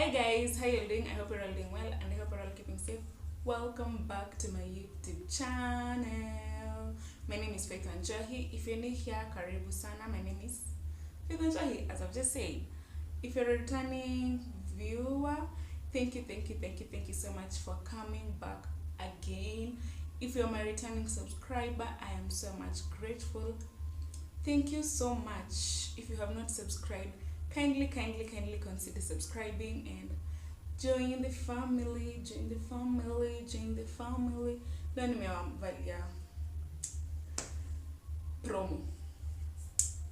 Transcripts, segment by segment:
Hi guys, how you doing? I hope you're all doing well and I hope you're all keeping safe. Welcome back to my YouTube channel. My name is Favour. If you're new here, karibu sana. My name is Favour, as I've just said. If you're a returning viewer, thank you so much for coming back again. If you're my returning subscriber, I am so much grateful. Thank you so much. If you have not subscribed, kindly consider subscribing and join the family. Leo nimewaambia promo.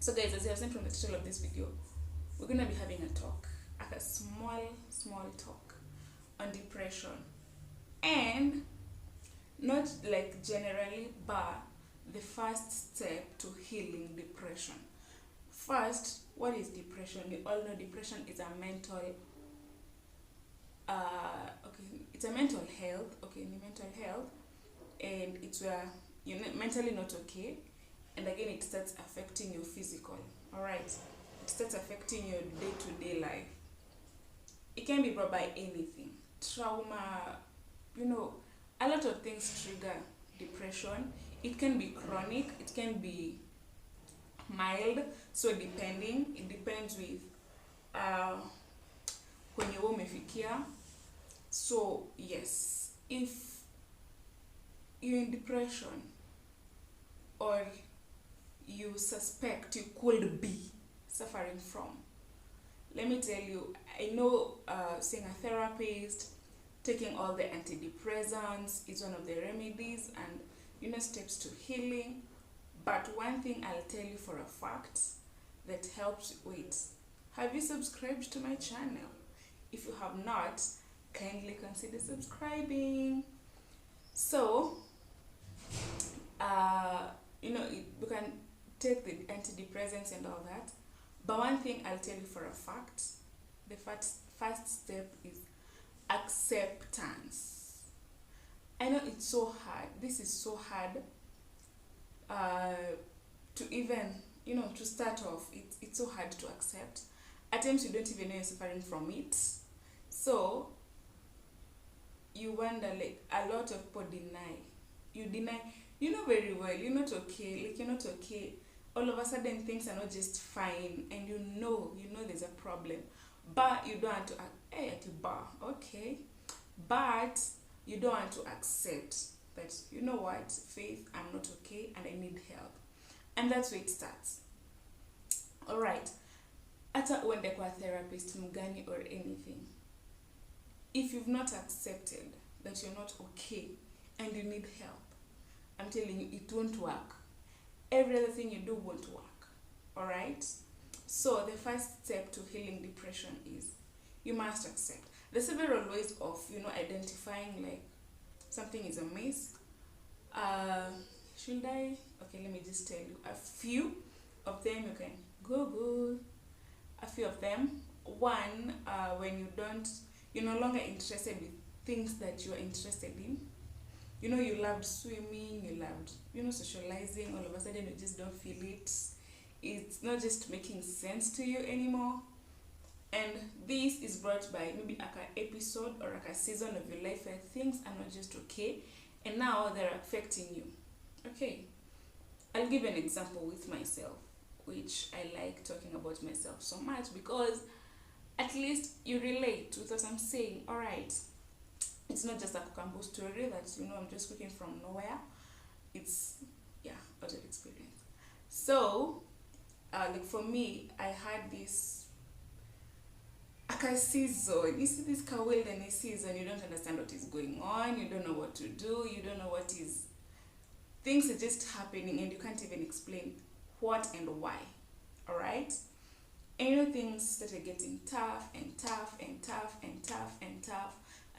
So guys, as you have seen from the title of this video, we're gonna be having a talk, like a small talk on depression, and not like generally, but the first step to healing depression. First, what is depression? We all know depression is a mental it's a mental health, and it's where you're mentally not okay, and again it starts affecting your physical. All right, it starts affecting your day-to-day life. It can be brought by anything, trauma, a lot of things trigger depression. It can be chronic, it can be mild, so it depends with kwenye wewe umefikia. So yes, if you're in depression or you suspect you could be suffering from, let me tell you, I know seeing a therapist, taking all the antidepressants is one of the remedies and steps to healing. But one thing I'll tell you for a fact that helps. Wait, have you subscribed to my channel? If you have not, kindly consider subscribing. So you can take the antidepressants and all that, but one thing I'll tell you for a fact, the first step is acceptance. I know it's so hard. This is so hard to even to start off. It's so hard to accept. At times you don't even know you're suffering from it, so you wonder, like, a lot of people deny. You know very well you're not okay, like you're not okay. All of a sudden things are not just fine, and you know there's a problem, but you don't want to okay, but you don't want to accept that, you know what, Faith, I'm not okay and I need help. And that's where it starts. All right, hata uende kwa therapist mgani or anything, if you've not accepted that you're not okay and you need help, I'm telling you, it won't work. Every other thing you do won't work. All right, so the first step to healing depression is you must accept. There's several ways of identifying like something is amiss. Should I? Okay, let me just tell you a few of them. You can Google a few of them. One, when you're no longer interested with things that you are interested in. You loved swimming, you loved socializing. All of a sudden, you just don't feel it. It's not just making sense to you anymore. And this is brought by maybe like an episode or like a season of your life where things are not just okay, and now they're affecting you. Okay, I'll give an example with myself, which I like talking about myself so much because at least you relate with what I'm saying. All right, it's not just a Kukambo story that I'm just speaking from nowhere. It's out of experience. So like for me, I had this season. You see this wilderness season, you don't understand what is going on, you don't know what to do, you don't know what is, things are just happening and you can't even explain what and why. All right, and things started getting tough.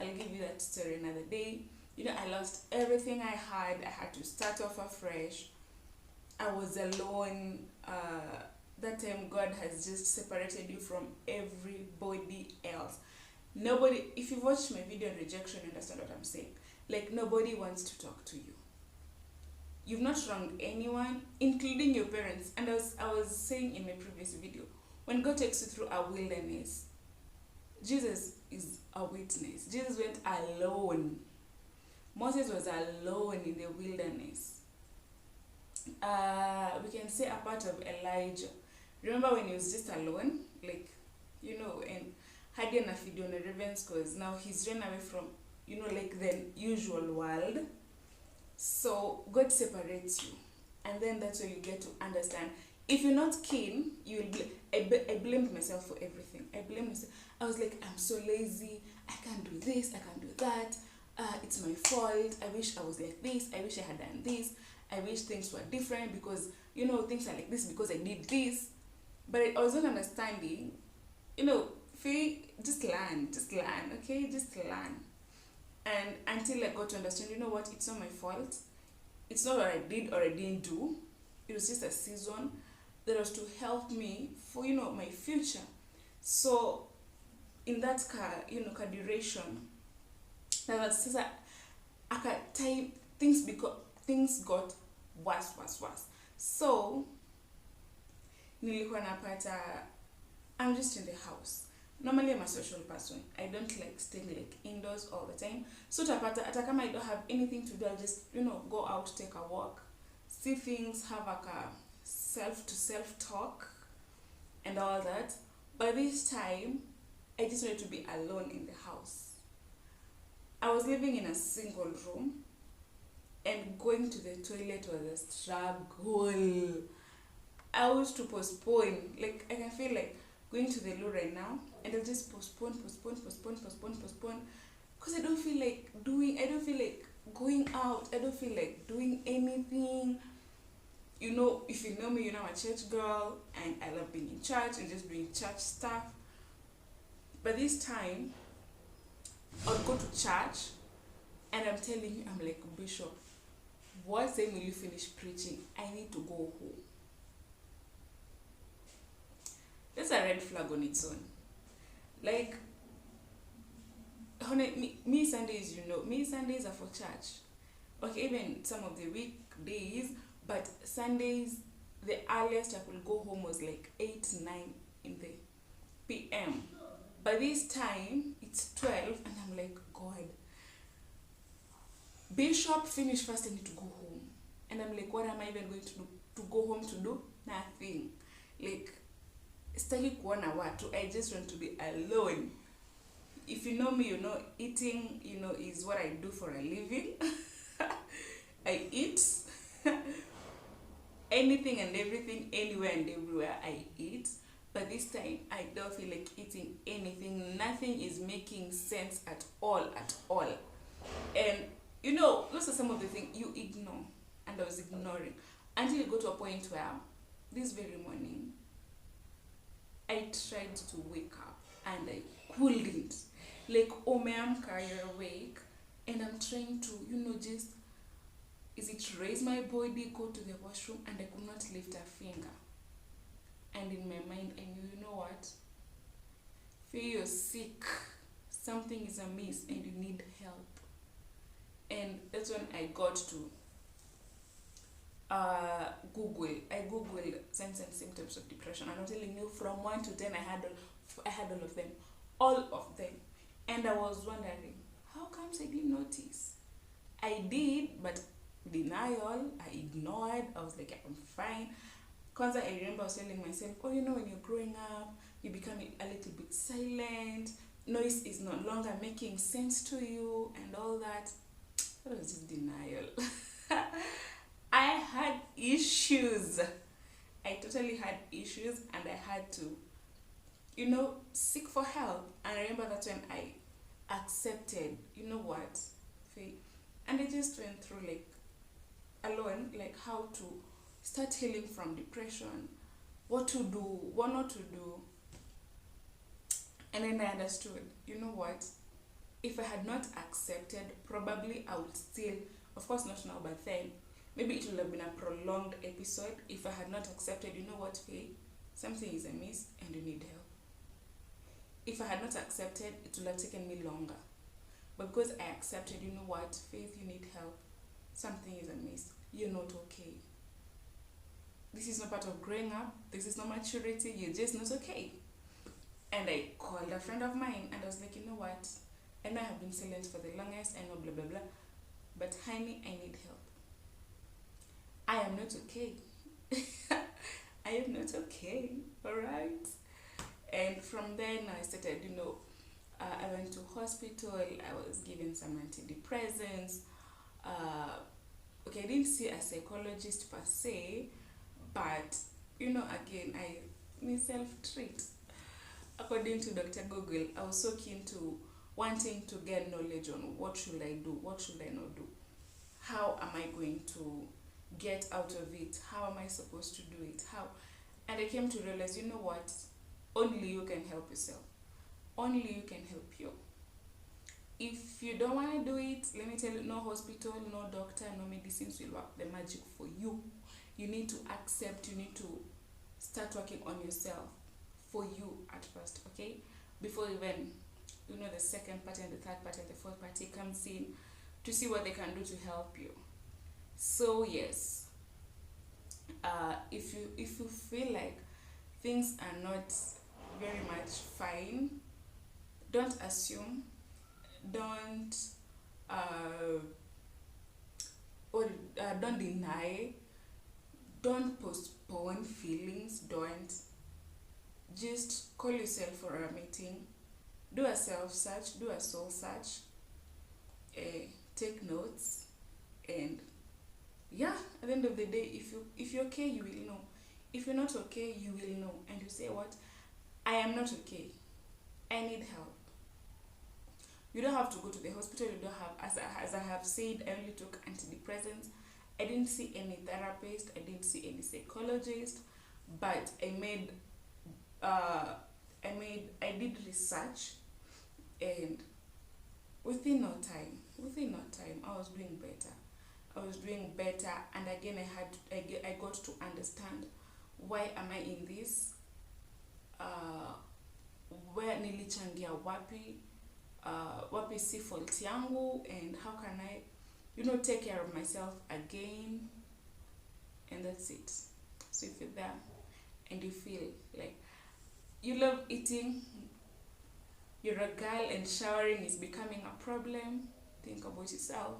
I'll give you that story another day. I lost everything I had to start off afresh. I was alone. That time God has just separated you from everybody else. Nobody, if you watch my video on rejection, you understand what I'm saying. Like, nobody wants to talk to you. You've not wronged anyone, including your parents. And I was saying in my previous video, when God takes you through a wilderness, Jesus is a witness. Jesus went alone. Moses was alone in the wilderness. We can say a part of Elijah. Remember when he was just alone? Like, and hiding a feed on the ravens because now he's run away from, like the usual world. So God separates you. And then that's where you get to understand. If you're not keen, you will I blamed myself for everything. I blamed myself. I was like, I'm so lazy. I can't do this. I can't do that. It's my fault. I wish I was like this. I wish I had done this. I wish things were different because, things are like this because I did this. But I was not understanding, Faye, just learn, okay? Just learn. And until I got to understand, what? It's not my fault. It's not what I did or I didn't do. It was just a season that was to help me for, my future. So, in that duration, that was time things got worse. So, nilikuwa napata, I'm just in the house. Normally I'm a social person. I don't like staying like indoors all the time. So tapata hata kama I don't have anything to do, I'll just go out, take a walk, see things, have like a self talk and all that. By this time, I just wanted to be alone in the house. I was living in a single room and going to the toilet was a struggle. I used to postpone. Like I can feel like going to the loo right now and I'll just postpone because I don't feel like going out. I don't feel like doing anything. If you know me, I'm a church girl and I love being in church and just doing church stuff. But this time, I'll go to church and I'm telling you, I'm like, Bishop, what time will you finish preaching? I need to go home. That's a red flag on its own. Like, me Sundays, me Sundays are for church. Okay, even some of the weekdays, but Sundays, the earliest I could go home was like 8, 9 in the PM. By this time, it's 12, and I'm like, God, Bishop, finish first, I need to go home. And I'm like, what am I even going to do? To go home to do? Nothing. Like, sitaki kuona watu. I just want to be alone. If you know me, eating, is what I do for a living. I eat. Anything and everything, anywhere and everywhere, I eat. But this time, I don't feel like eating anything. Nothing is making sense at all. And, those are some of the things you ignore. And I was ignoring. Until you go to a point where, this very morning, I tried to wake up and I couldn't. Like, umeamka, you're awake, and I'm trying to, just, is it raise my body, go to the washroom, and I could not lift a finger. And in my mind, I knew, you know what? Feel you're sick, something is amiss, and you need help. And that's when I got to Google. I googled signs and symptoms of depression, and I'm telling you, from 1 to 10, I had all of them, and I was wondering, how comes I didn't notice? I did, but denial. I ignored. I was like, I'm fine. Because I remember I was telling myself, when you're growing up, you become a little bit silent. Noise is no longer making sense to you, and all that. That was just denial. I had issues. I totally had issues, and I had to, seek for help. And I remember that's when I accepted, and I just went through alone, how to start healing from depression, what to do, what not to do. And then I understood, if I had not accepted, probably I would still, of course not now, but then, maybe it would have been a prolonged episode if I had not accepted, Faye, something is amiss and you need help. If I had not accepted, it would have taken me longer. But because I accepted, Faith, you need help. Something is amiss. You're not okay. This is not part of growing up. This is not maturity. You're just not okay. And I called a friend of mine and I was like, you know what? I know I have been silent for the longest, I know blah blah blah. But honey, I need help. I am not okay. I am not okay. Alright? And from then I started, I went to hospital, I was given some antidepressants. Okay, I didn't see a psychologist per se, but again, I self-treat. According to Dr. Google, I was so keen to wanting to get knowledge on what should I do, what should I not do, how am I going to get out of it, how am I supposed to do it, how. And I came to realize, you know what, only you can help yourself, only you can help you. If you don't want to do it, let me tell you, no hospital, no doctor, no medicines will work the magic for you. You need to accept, you need to start working on yourself for you at first, okay? Before even, the second party and the third party and the fourth party comes in to see what they can do to help you. So yes, if you feel like things are not very much fine, don't assume, don't don't deny, don't postpone feelings, don't. Just call yourself for a meeting, do a self search, do a soul search, take notes, and yeah, at the end of the day, if you're okay, you will know. If you're not okay, you will know, and you say, what, I am not okay, I need help. You don't have to go to the hospital. You don't have, as I have said, I only took antidepressants. I didn't see any therapist, I didn't see any psychologist, but I did research, and within no time, I was doing better. And again, I got to understand, why am I in this? Where nilichangia wapi? Wapi si fault yangu, and how can I, take care of myself again? And that's it. So if you're there and you feel like you love eating, you're a girl and showering is becoming a problem, think about yourself.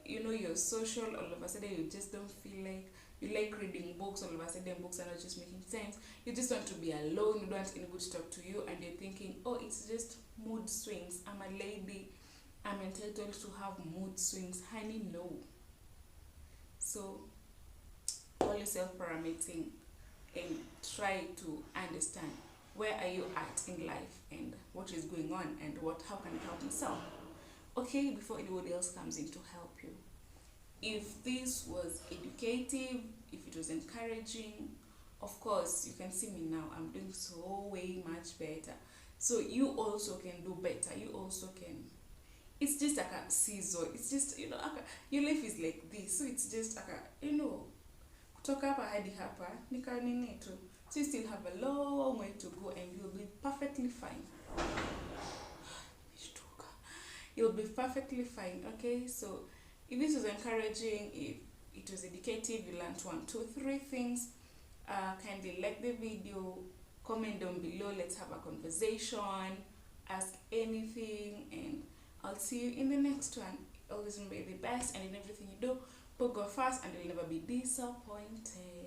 You're social, all of a sudden you just don't feel like, you like reading books, all of a sudden books are not just making sense. You just want to be alone, you don't want anyone to talk to you, and you're thinking, oh, it's just mood swings. I'm a lady, I'm entitled to have mood swings. Honey, no. So call yourself for a meeting and try to understand, where are you at in life, and what is going on, and how can I help myself, okay, before anybody else comes in to help you. If this was educative, if it was encouraging, of course, you can see me now, I'm doing so way much better. So you also can do better, you also can. It's just like a season, it's just, your life is like this, so it's just like kutoka hapa hadi hapa nika nini tu. So you still have a long way to go, and you'll be perfectly fine. You'll be perfectly fine, okay? So if this was encouraging, if it was educative, you learned 1, 2, 3 things, kindly like the video, comment down below, let's have a conversation, ask anything, and I'll see you in the next one. Always be the best, and in everything you do, put God first, and you'll never be disappointed.